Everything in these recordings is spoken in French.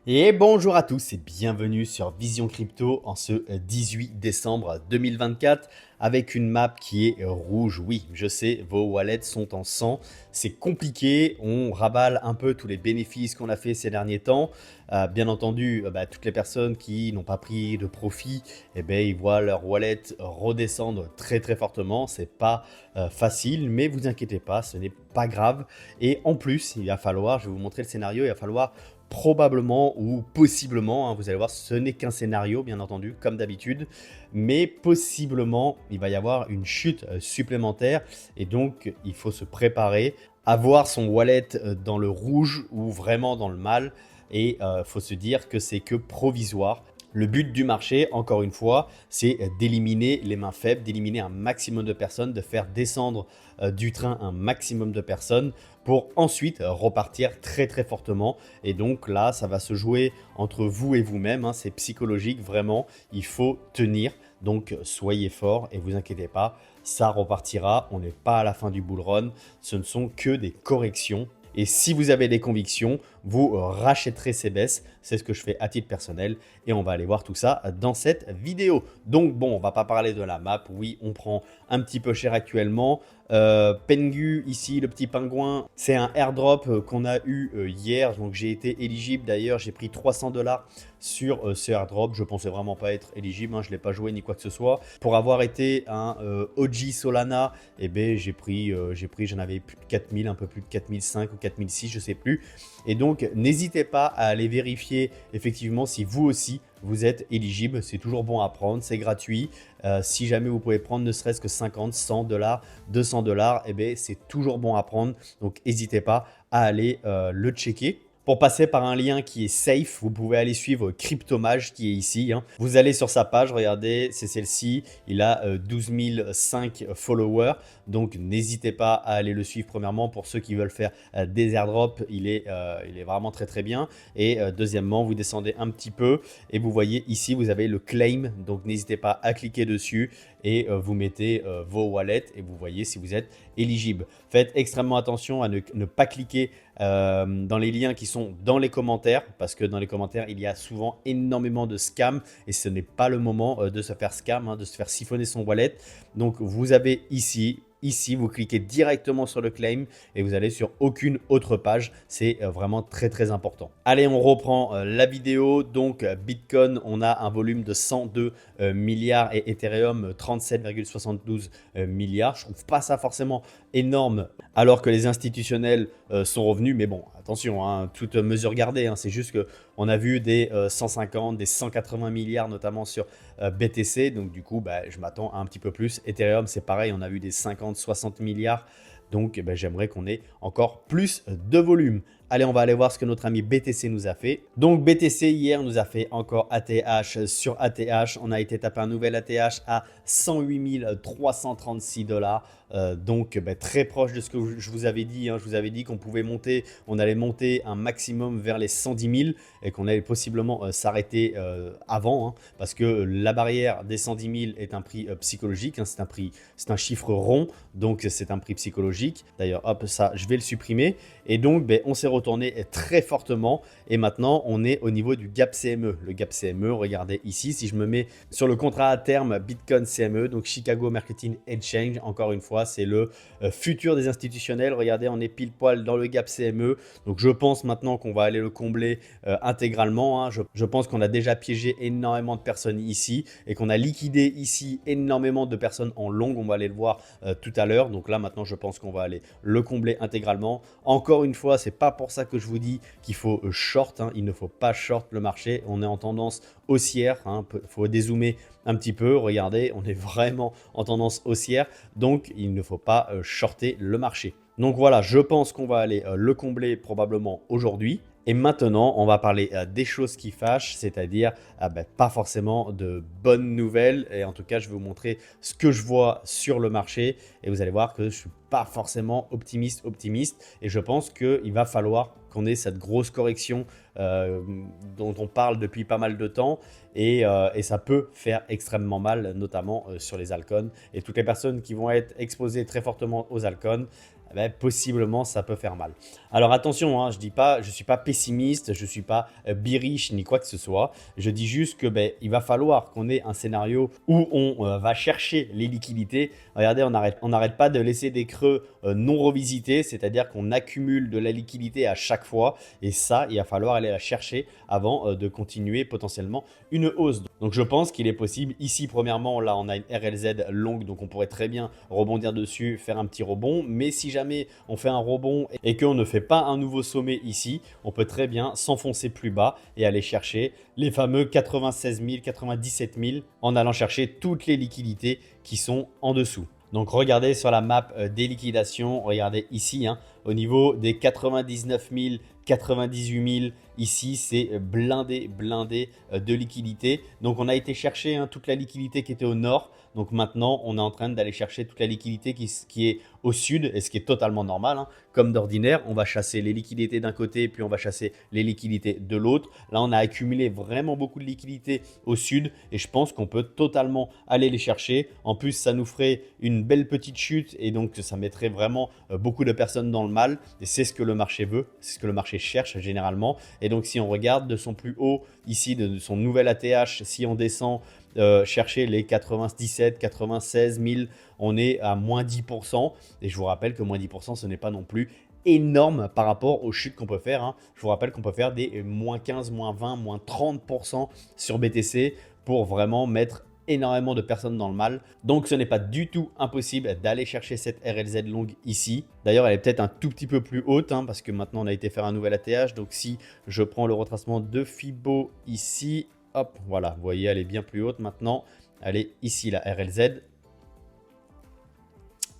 Et bonjour à tous et bienvenue sur Vision Crypto en ce 18 décembre 2024 avec une map qui est rouge. Oui, je sais, vos wallets sont en sang, c'est compliqué, on rabale un peu tous les bénéfices qu'on a fait ces derniers temps. Bien entendu, toutes les personnes qui n'ont pas pris de profit, ils voient leur wallet redescendre très très fortement. C'est pas facile, mais vous inquiétez pas, ce n'est pas grave. Et en plus, il va falloir, je vais vous montrer le scénario, il va falloir probablement ou possiblement, vous allez voir, ce n'est qu'un scénario, bien entendu, comme d'habitude, mais possiblement, il va y avoir une chute supplémentaire et donc il faut se préparer à voir son wallet dans le rouge ou vraiment dans le mal et il faut se dire que c'est que provisoire. Le but du marché, encore une fois, c'est d'éliminer les mains faibles, d'éliminer un maximum de personnes, de faire descendre du train un maximum de personnes pour ensuite repartir très très fortement. Et donc là, ça va se jouer entre vous et vous-même. C'est psychologique, vraiment. Il faut tenir. Donc soyez fort et vous inquiétez pas, ça repartira. On n'est pas à la fin du bull run. Ce ne sont que des corrections. Et si vous avez des convictions, vous rachèterez ces baisses. C'est ce que je fais à titre personnel. Et on va aller voir tout ça dans cette vidéo. Donc bon, on va pas parler de la map. Oui, on prend un petit peu cher actuellement. Pengu, ici, le petit pingouin, c'est un airdrop qu'on a eu hier. Donc j'ai été éligible. D'ailleurs, j'ai pris 300 $ sur ce airdrop. Je pensais vraiment pas être éligible. Je ne l'ai pas joué ni quoi que ce soit. Pour avoir été un OG Solana, j'en avais plus de 4000, un peu plus de 4005 ou 4006, je sais plus. Et donc, n'hésitez pas à aller vérifier effectivement si vous aussi vous êtes éligible. C'est toujours bon à prendre, c'est gratuit. Si jamais vous pouvez prendre ne serait-ce que 50, 100 $, 200 $, c'est toujours bon à prendre. Donc, n'hésitez pas à aller le checker. Pour passer par un lien qui est safe, vous pouvez aller suivre Cryptomage qui est ici. Vous allez sur sa page, regardez, c'est celle-ci. Il a 12 005 followers. Donc n'hésitez pas à aller le suivre premièrement pour ceux qui veulent faire des airdrops. Il est vraiment très très bien. Et deuxièmement, vous descendez un petit peu et vous voyez ici, vous avez le claim. Donc n'hésitez pas à cliquer dessus et vous mettez vos wallets et vous voyez si vous êtes éligible. Faites extrêmement attention à ne pas cliquer dans les liens qui sont dans les commentaires parce que dans les commentaires il y a souvent énormément de scams et ce n'est pas le moment de se faire scam, de se faire siphonner son wallet. Donc vous avez ici, vous cliquez directement sur le claim et vous allez sur aucune autre page. C'est vraiment très très important. Allez, on reprend la vidéo. Donc Bitcoin, on a un volume de 102 milliards et Ethereum 37,72 milliards. Je trouve pas ça forcément énorme alors que les institutionnels sont revenus. Mais bon, attention, toute mesure gardée. C'est juste qu'on a vu des 150, des 180 milliards notamment sur BTC. Donc du coup, je m'attends à un petit peu plus. Ethereum, c'est pareil, on a vu des 50, 60 milliards. Donc j'aimerais qu'on ait encore plus de volume. Allez, on va aller voir ce que notre ami BTC nous a fait. Donc BTC hier nous a fait encore ATH sur ATH. On a été taper un nouvel ATH à 108 336 $. Donc très proche de ce que je vous avais dit. Je vous avais dit qu'on pouvait monter, on allait monter un maximum vers les 110 000 et qu'on allait possiblement s'arrêter avant. Parce que la barrière des 110 000 est un prix psychologique. C'est un chiffre rond, donc c'est un prix psychologique. D'ailleurs, hop, ça, je vais le supprimer. Et donc, on s'est retourné très fortement. Et maintenant, on est au niveau du gap CME. Le gap CME, regardez ici, si je me mets sur le contrat à terme Bitcoin CME, donc Chicago Mercantile Exchange, encore une fois, c'est le futur des institutionnels. Regardez, on est pile poil dans le gap CME. Donc, je pense maintenant qu'on va aller le combler intégralement. Je pense qu'on a déjà piégé énormément de personnes ici et qu'on a liquidé ici énormément de personnes en long. On va aller le voir tout à l'heure. Donc là, maintenant, je pense qu'on va aller le combler intégralement. Encore une fois, c'est pas pour ça que je vous dis qu'il faut short. Il ne faut pas short le marché. On est en tendance haussière. Il faut dézoomer un petit peu. Regardez, on est vraiment en tendance haussière. Donc, il ne faut pas shorter le marché. Donc voilà, je pense qu'on va aller le combler probablement aujourd'hui. Et maintenant, on va parler des choses qui fâchent, c'est-à-dire pas forcément de bonnes nouvelles. Et en tout cas, je vais vous montrer ce que je vois sur le marché. Et vous allez voir que je ne suis pas forcément optimiste. Et je pense qu'il va falloir qu'on ait cette grosse correction dont on parle depuis pas mal de temps. Et ça peut faire extrêmement mal, notamment sur les altcoins. Et toutes les personnes qui vont être exposées très fortement aux altcoins, possiblement ça peut faire mal. Alors attention, hein, je suis pas pessimiste, je suis pas bearish ni quoi que ce soit. Je dis juste que il va falloir qu'on ait un scénario où on va chercher les liquidités. Regardez, on n'arrête pas de laisser des creux non revisités, c'est-à-dire qu'on accumule de la liquidité à chaque fois. Et ça, il va falloir aller la chercher avant de continuer potentiellement une hausse. Donc je pense qu'il est possible. Ici, premièrement, là, on a une RLZ longue, donc on pourrait très bien rebondir dessus, faire un petit rebond. Mais si jamais on fait un rebond et qu'on ne fait pas un nouveau sommet ici, on peut très bien s'enfoncer plus bas et aller chercher les fameux 96 000, 97 000 en allant chercher toutes les liquidités qui sont en dessous. Donc regardez sur la map des liquidations, regardez ici, hein, au niveau des 99 000, 98 000, ici c'est blindé de liquidité. Donc on a été chercher toute la liquidité qui était au nord. Donc maintenant on est en train d'aller chercher toute la liquidité qui est au sud, et ce qui est totalement normal, hein. Comme d'ordinaire, on va chasser les liquidités d'un côté, puis on va chasser les liquidités de l'autre. Là on a accumulé vraiment beaucoup de liquidités au sud et je pense qu'on peut totalement aller les chercher. En plus ça nous ferait une belle petite chute et donc ça mettrait vraiment beaucoup de personnes dans le mal, et c'est ce que le marché veut, c'est ce que le marché cherche généralement. Et donc si on regarde de son plus haut ici, de son nouvel ATH, si on descend chercher les 97, 96 000, on est à moins 10%. Et je vous rappelle que moins 10%, ce n'est pas non plus énorme par rapport aux chutes qu'on peut faire, hein. Je vous rappelle qu'on peut faire des moins 15, moins 20, moins 30% sur BTC pour vraiment mettre énormément de personnes dans le mal. Donc ce n'est pas du tout impossible d'aller chercher cette RLZ longue ici. D'ailleurs elle est peut-être un tout petit peu plus haute, hein, parce que maintenant on a été faire un nouvel ATH. Donc si je prends le retracement de Fibo ici, hop, voilà, vous voyez elle est bien plus haute maintenant. Elle est ici la RLZ.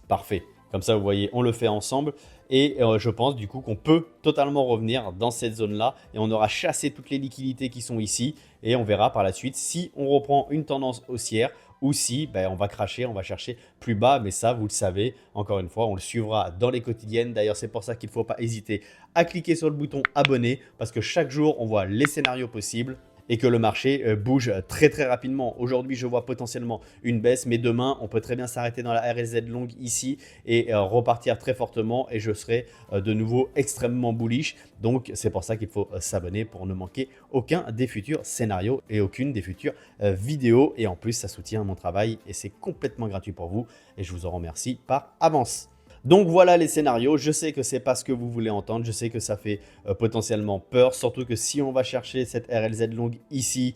Parfait. Comme ça, vous voyez, on le fait ensemble. Et je pense du coup qu'on peut totalement revenir dans cette zone-là. Et on aura chassé toutes les liquidités qui sont ici. Et on verra par la suite si on reprend une tendance haussière ou si on va cracher, on va chercher plus bas. Mais ça, vous le savez, encore une fois, on le suivra dans les quotidiennes. D'ailleurs, c'est pour ça qu'il ne faut pas hésiter à cliquer sur le bouton abonner, parce que chaque jour, on voit les scénarios possibles et que le marché bouge très rapidement. Aujourd'hui, je vois potentiellement une baisse, mais demain, on peut très bien s'arrêter dans la RLZ longue ici et repartir très fortement, et je serai de nouveau extrêmement bullish. Donc, c'est pour ça qu'il faut s'abonner pour ne manquer aucun des futurs scénarios et aucune des futures vidéos. Et en plus, ça soutient mon travail et c'est complètement gratuit pour vous, et je vous en remercie par avance. Donc voilà les scénarios. Je sais que c'est pas ce que vous voulez entendre. Je sais que ça fait potentiellement peur. Surtout que si on va chercher cette RLZ longue ici,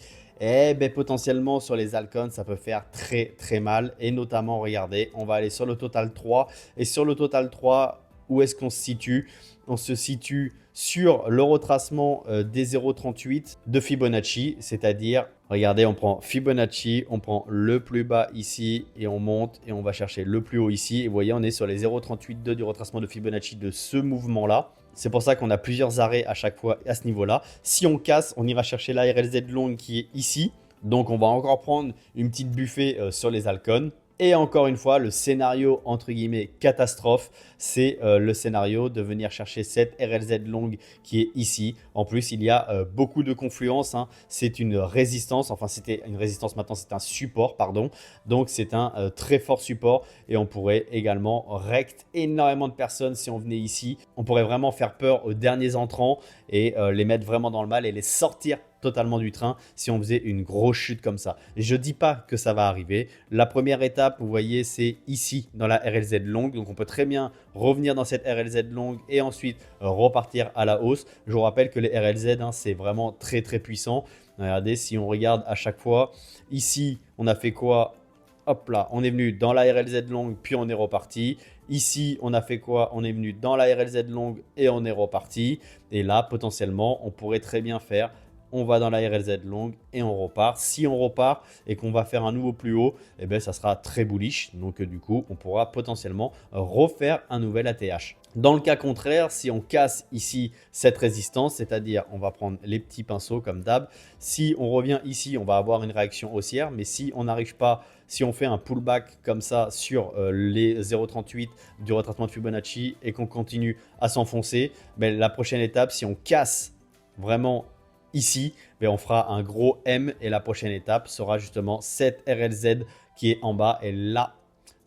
potentiellement sur les altcoins, ça peut faire très mal. Et notamment, regardez, on va aller sur le total 3. Et sur le total 3, où est-ce qu'on se situe? On se situe sur le retracement des 0,38 de Fibonacci, c'est-à-dire, regardez, on prend Fibonacci, on prend le plus bas ici et on monte et on va chercher le plus haut ici. Et vous voyez, on est sur les 0,38,2 du retracement de Fibonacci de ce mouvement-là. C'est pour ça qu'on a plusieurs arrêts à chaque fois à ce niveau-là. Si on casse, on ira chercher la RLZ longue qui est ici. Donc, on va encore prendre une petite buffet sur les altcoins. Et encore une fois, le scénario entre guillemets catastrophe, c'est le scénario de venir chercher cette RLZ longue qui est ici. En plus, il y a beaucoup de confluence, hein. C'est une résistance, enfin c'était une résistance, maintenant c'est un support, pardon. Donc c'est un très fort support et on pourrait également rect énormément de personnes si on venait ici. On pourrait vraiment faire peur aux derniers entrants et les mettre vraiment dans le mal et les sortir totalement du train si on faisait une grosse chute comme ça. Et je ne dis pas que ça va arriver. La première étape, vous voyez, c'est ici dans la RLZ longue. Donc on peut très bien revenir dans cette RLZ longue et ensuite repartir à la hausse. Je vous rappelle que les RLZ, hein, c'est vraiment très puissant. Regardez, si on regarde à chaque fois, ici, on a fait quoi? Hop là, on est venu dans la RLZ longue, puis on est reparti. Ici, on a fait quoi? On est venu dans la RLZ longue et on est reparti. Et là, potentiellement, on pourrait très bien faire, on va dans la RLZ longue et on repart. Si on repart et qu'on va faire un nouveau plus haut, ça sera très bullish. Donc du coup, on pourra potentiellement refaire un nouvel ATH. Dans le cas contraire, si on casse ici cette résistance, c'est-à-dire on va prendre les petits pinceaux comme d'hab. Si on revient ici, on va avoir une réaction haussière. Mais si on n'arrive pas, si on fait un pullback comme ça sur les 0,38 du retracement de Fibonacci et qu'on continue à s'enfoncer, la prochaine étape, si on casse vraiment ici, on fera un gros M et la prochaine étape sera justement cette RLZ qui est en bas. Et là,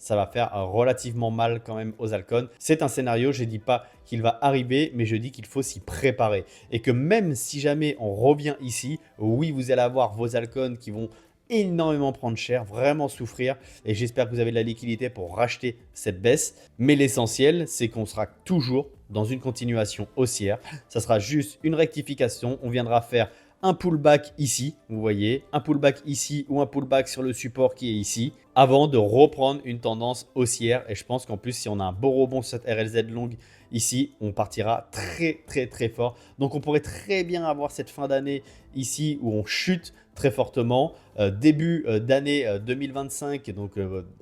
ça va faire relativement mal quand même aux altcoins. C'est un scénario, je ne dis pas qu'il va arriver, mais je dis qu'il faut s'y préparer. Et que même si jamais on revient ici, oui, vous allez avoir vos altcoins qui vont énormément prendre cher, vraiment souffrir. Et j'espère que vous avez de la liquidité pour racheter cette baisse. Mais l'essentiel, c'est qu'on sera toujours dans une continuation haussière. Ça sera juste une rectification. On viendra faire un pullback ici, vous voyez, un pullback ici ou un pullback sur le support qui est ici, avant de reprendre une tendance haussière. Et je pense qu'en plus, si on a un beau rebond sur cette RLZ longue ici, on partira très fort. Donc on pourrait très bien avoir cette fin d'année ici où on chute très fortement. Début d'année 2025, donc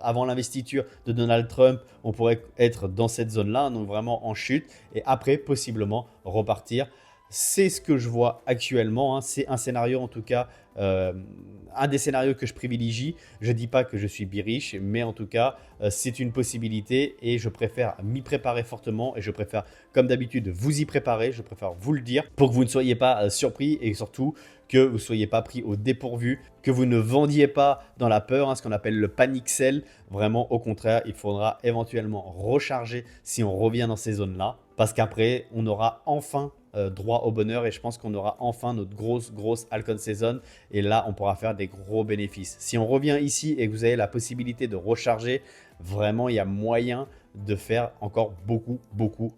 avant l'investiture de Donald Trump, on pourrait être dans cette zone-là, donc vraiment en chute. Et après, possiblement repartir. C'est ce que je vois actuellement, hein. C'est un scénario en tout cas, un des scénarios que je privilégie. Je ne dis pas que je suis bearish, mais en tout cas, c'est une possibilité et je préfère m'y préparer fortement et je préfère, comme d'habitude, vous y préparer. Je préfère vous le dire pour que vous ne soyez pas surpris et surtout que vous ne soyez pas pris au dépourvu, que vous ne vendiez pas dans la peur, hein, ce qu'on appelle le panic sell. Vraiment, au contraire, il faudra éventuellement recharger si on revient dans ces zones-là parce qu'après, on aura enfin droit au bonheur et je pense qu'on aura enfin notre grosse altcoin saison et là on pourra faire des gros bénéfices. Si on revient ici et que vous avez la possibilité de recharger, vraiment il y a moyen de faire encore beaucoup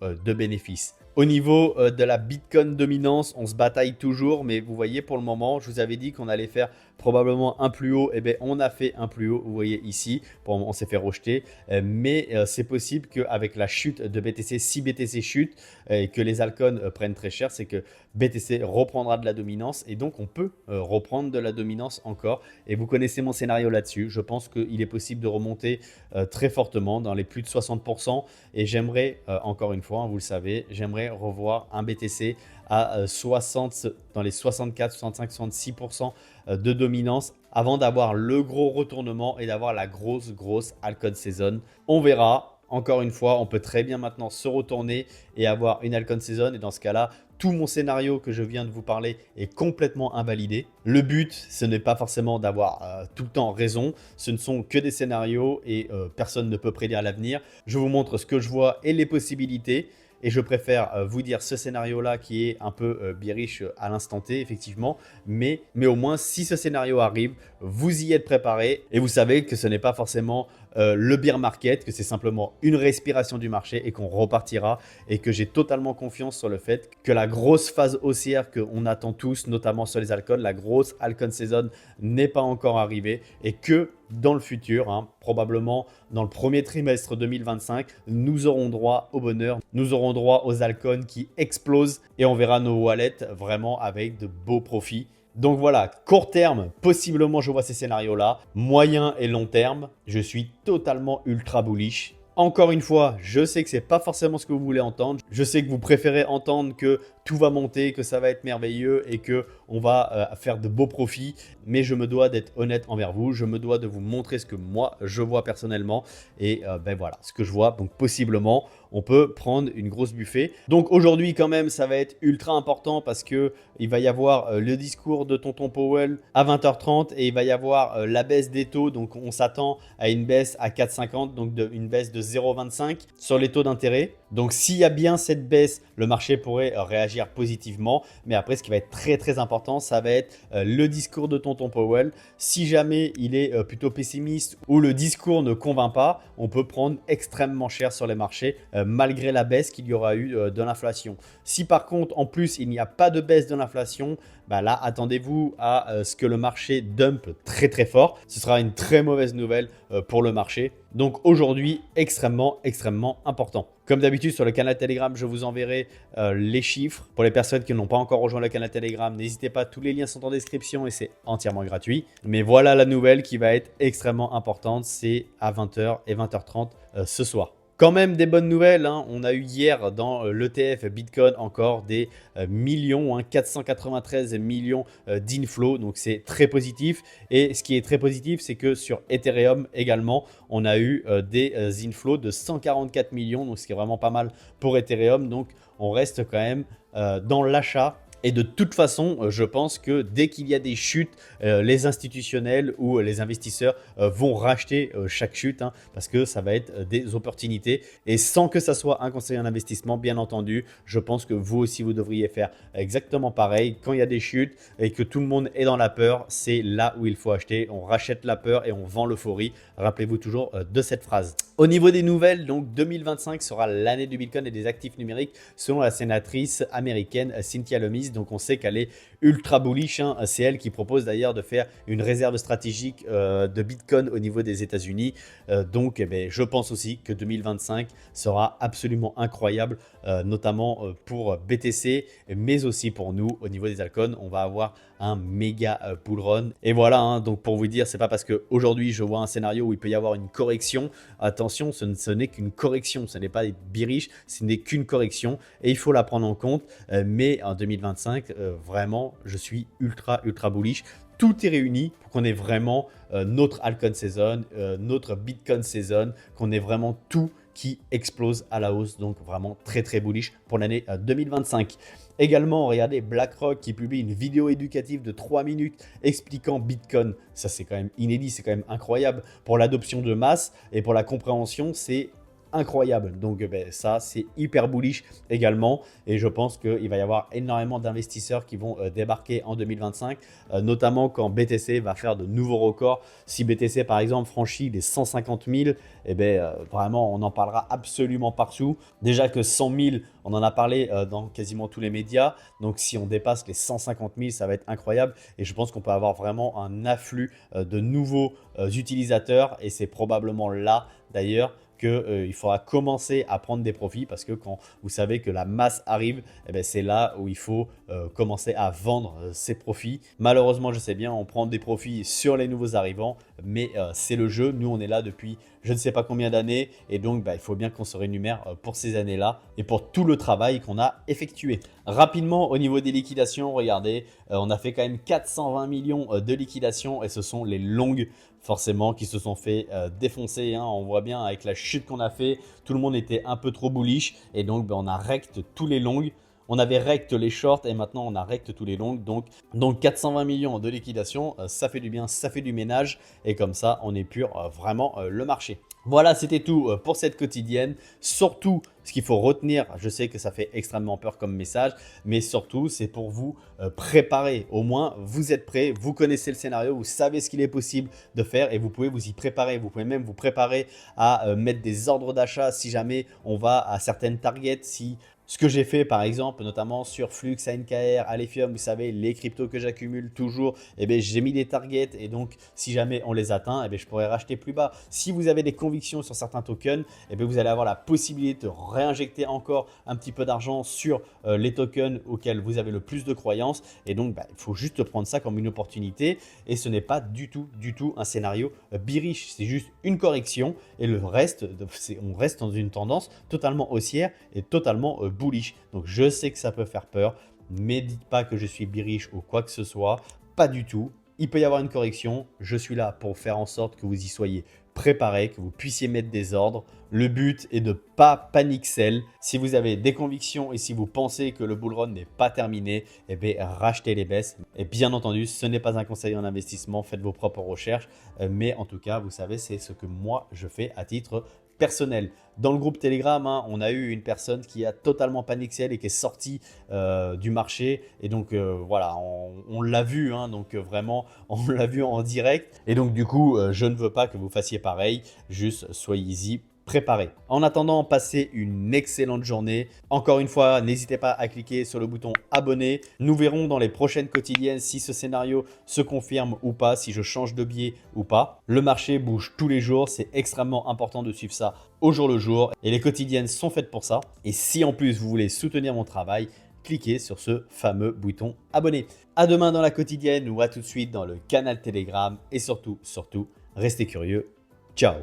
de bénéfices. Au niveau de la Bitcoin dominance, on se bataille toujours, mais vous voyez pour le moment, je vous avais dit qu'on allait faire probablement un plus haut, et bien on a fait un plus haut, vous voyez ici, on s'est fait rejeter, mais c'est possible qu'avec la chute de BTC, si BTC chute et que les altcoins prennent très cher, c'est que BTC reprendra de la dominance et donc on peut reprendre de la dominance encore. Et vous connaissez mon scénario là-dessus. Je pense qu'il est possible de remonter très fortement dans les plus de 60%. Et j'aimerais, encore une fois, hein, vous le savez, j'aimerais revoir un BTC à 60, dans les 64, 65, 66% de dominance avant d'avoir le gros retournement et d'avoir la grosse altcoin saison. On verra. Encore une fois, on peut très bien maintenant se retourner et avoir une altcoin saison. Et dans ce cas-là, tout mon scénario que je viens de vous parler est complètement invalidé. Le but, ce n'est pas forcément d'avoir tout le temps raison. Ce ne sont que des scénarios et personne ne peut prédire l'avenir. Je vous montre ce que je vois et les possibilités. Et je préfère vous dire ce scénario-là qui est un peu bearish à l'instant T, effectivement. Mais au moins, si ce scénario arrive, vous y êtes préparé. Et vous savez que ce n'est pas forcément le bear market, que c'est simplement une respiration du marché et qu'on repartira. Et que j'ai totalement confiance sur le fait que la grosse phase haussière qu'on attend tous, notamment sur les altcoins, la grosse altcoin saison n'est pas encore arrivée. Et que dans le futur, hein, probablement dans le premier trimestre 2025, nous aurons droit au bonheur, nous aurons droit aux altcoins qui explosent et on verra nos wallets vraiment avec de beaux profits. Donc voilà, court terme, possiblement je vois ces scénarios-là. Moyen et long terme, je suis totalement ultra bullish. Encore une fois, je sais que ce n'est pas forcément ce que vous voulez entendre. Je sais que vous préférez entendre que tout va monter, que ça va être merveilleux et qu'on va faire de beaux profits. Mais je me dois d'être honnête envers vous. Je me dois de vous montrer ce que moi, je vois personnellement. Et ben voilà, ce que je vois. Donc possiblement, on peut prendre une grosse buffet. Donc aujourd'hui, quand même, ça va être ultra important parce qu'il va y avoir le discours de Tonton Powell à 20h30 et il va y avoir la baisse des taux. Donc on s'attend à une baisse à 4,50, donc une baisse de 0,25 sur les taux d'intérêt. Donc s'il y a bien cette baisse, le marché pourrait réagir positivement. Mais après, ce qui va être très important, ça va être le discours de Tonton Powell. Si jamais il est plutôt pessimiste ou le discours ne convainc pas, on peut prendre extrêmement cher sur les marchés malgré la baisse qu'il y aura eu de l'inflation. Si par contre, en plus, il n'y a pas de baisse de l'inflation, bah là, attendez-vous à ce que le marché dump très fort. Ce sera une très mauvaise nouvelle pour le marché. Donc aujourd'hui, extrêmement important. Comme d'habitude, sur le canal Telegram, je vous enverrai les chiffres. Pour les personnes qui n'ont pas encore rejoint le canal Telegram, n'hésitez pas, tous les liens sont en description et c'est entièrement gratuit. Mais voilà la nouvelle qui va être extrêmement importante, c'est à 20h et 20h30 ce soir. Quand même des bonnes nouvelles, hein. On a eu hier dans l'ETF Bitcoin encore des millions, hein, 493 millions d'inflows, donc c'est très positif. Et ce qui est très positif, c'est que sur Ethereum également, on a eu des inflows de 144 millions, donc ce qui est vraiment pas mal pour Ethereum. Donc on reste quand même dans l'achat Et de toute façon, je pense que dès qu'il y a des chutes, les institutionnels ou les investisseurs vont racheter chaque chute, hein, parce que ça va être des opportunités. Et sans que ça soit un conseiller en investissement, bien entendu, je pense que vous aussi, vous devriez faire exactement pareil. Quand il y a des chutes et que tout le monde est dans la peur, c'est là où il faut acheter. On rachète la peur et on vend l'euphorie. Rappelez-vous toujours de cette phrase. Au niveau des nouvelles, donc 2025 sera l'année du Bitcoin et des actifs numériques selon la sénatrice américaine Cynthia Lummis. Donc on sait qu'elle est ultra bullish, hein. C'est elle qui propose d'ailleurs de faire une réserve stratégique de Bitcoin au niveau des États-Unis. Donc je pense aussi que 2025 sera absolument incroyable, notamment pour BTC, mais aussi pour nous au niveau des altcoins. On va avoir un méga bull run. Et voilà, hein, donc pour vous dire, c'est pas parce qu'aujourd'hui je vois un scénario où il peut y avoir une correction. Attention, ce n'est qu'une correction, ce n'est pas bearish, ce n'est qu'une correction et il faut la prendre en compte. Mais en 2025, vraiment, je suis ultra bullish. Tout est réuni pour qu'on ait vraiment notre altcoin season, notre Bitcoin season, qu'on ait vraiment tout qui explose à la hausse. Donc vraiment très bullish pour l'année 2025. Également, regardez BlackRock qui publie une vidéo éducative de 3 minutes expliquant Bitcoin. Ça, c'est quand même inédit, c'est quand même incroyable. Pour l'adoption de masse et pour la compréhension, c'est incroyable. Donc ça, c'est hyper bullish également. Et je pense qu'il va y avoir énormément d'investisseurs qui vont débarquer en 2025, notamment quand BTC va faire de nouveaux records. Si BTC, par exemple, franchit les 150 000, vraiment, on en parlera absolument partout. Déjà que 100 000, on en a parlé dans quasiment tous les médias. Donc, si on dépasse les 150 000, ça va être incroyable. Et je pense qu'on peut avoir vraiment un afflux de nouveaux utilisateurs. Et c'est probablement là, d'ailleurs, qu'il faudra commencer à prendre des profits parce que quand vous savez que la masse arrive, c'est là où il faut commencer à vendre ses profits. Malheureusement, je sais bien, on prend des profits sur les nouveaux arrivants, mais c'est le jeu. Nous, on est là depuis je ne sais pas combien d'années et donc il faut bien qu'on se rémunère pour ces années-là et pour tout le travail qu'on a effectué. Rapidement, au niveau des liquidations, regardez, on a fait quand même 420 millions de liquidations et ce sont les longues forcément qui se sont fait défoncer, hein. On voit bien avec la chute qu'on a fait, tout le monde était un peu trop bullish et donc on a rect tous les longs. On avait rect les shorts et maintenant on a rect tous les longs. Donc 420 millions de liquidation, ça fait du bien, ça fait du ménage et comme ça on épure vraiment le marché. Voilà, c'était tout pour cette quotidienne. Surtout, ce qu'il faut retenir, je sais que ça fait extrêmement peur comme message, mais surtout, c'est pour vous préparer. Au moins, vous êtes prêts, vous connaissez le scénario, vous savez ce qu'il est possible de faire et vous pouvez vous y préparer. Vous pouvez même vous préparer à mettre des ordres d'achat si jamais on va à certaines targets, si ce que j'ai fait par exemple, notamment sur Flux, ANKR, Alephium, vous savez, les cryptos que j'accumule toujours, j'ai mis des targets et donc si jamais on les atteint, je pourrais racheter plus bas. Si vous avez des convictions sur certains tokens, vous allez avoir la possibilité de réinjecter encore un petit peu d'argent sur les tokens auxquels vous avez le plus de croyances. Et donc, il faut juste prendre ça comme une opportunité et ce n'est pas du tout un scénario bearish. C'est juste une correction et le reste, on reste dans une tendance totalement haussière et totalement bullish. Donc je sais que ça peut faire peur, mais dites pas que je suis bearish ou quoi que ce soit, pas du tout. Il peut y avoir une correction, je suis là pour faire en sorte que vous y soyez préparés, que vous puissiez mettre des ordres. Le but est de ne pas panic sell. Si vous avez des convictions et si vous pensez que le bull run n'est pas terminé, rachetez les baisses. Et bien entendu, ce n'est pas un conseil en investissement, faites vos propres recherches. Mais en tout cas, vous savez, c'est ce que moi je fais à titre personnel. Dans le groupe Telegram, hein, on a eu une personne qui a totalement panic sell et qui est sortie du marché. Et donc voilà, on l'a vu, hein, donc vraiment, on l'a vu en direct. Et donc du coup, je ne veux pas que vous fassiez pareil. Juste soyez-y préparés. En attendant, passez une excellente journée. Encore une fois, n'hésitez pas à cliquer sur le bouton abonner. Nous verrons dans les prochaines quotidiennes si ce scénario se confirme ou pas, si je change de biais ou pas. Le marché bouge tous les jours, c'est extrêmement important de suivre ça au jour le jour et les quotidiennes sont faites pour ça. Et si en plus vous voulez soutenir mon travail, cliquez sur ce fameux bouton abonner. À demain dans la quotidienne ou à tout de suite dans le canal Telegram et surtout, restez curieux. Ciao.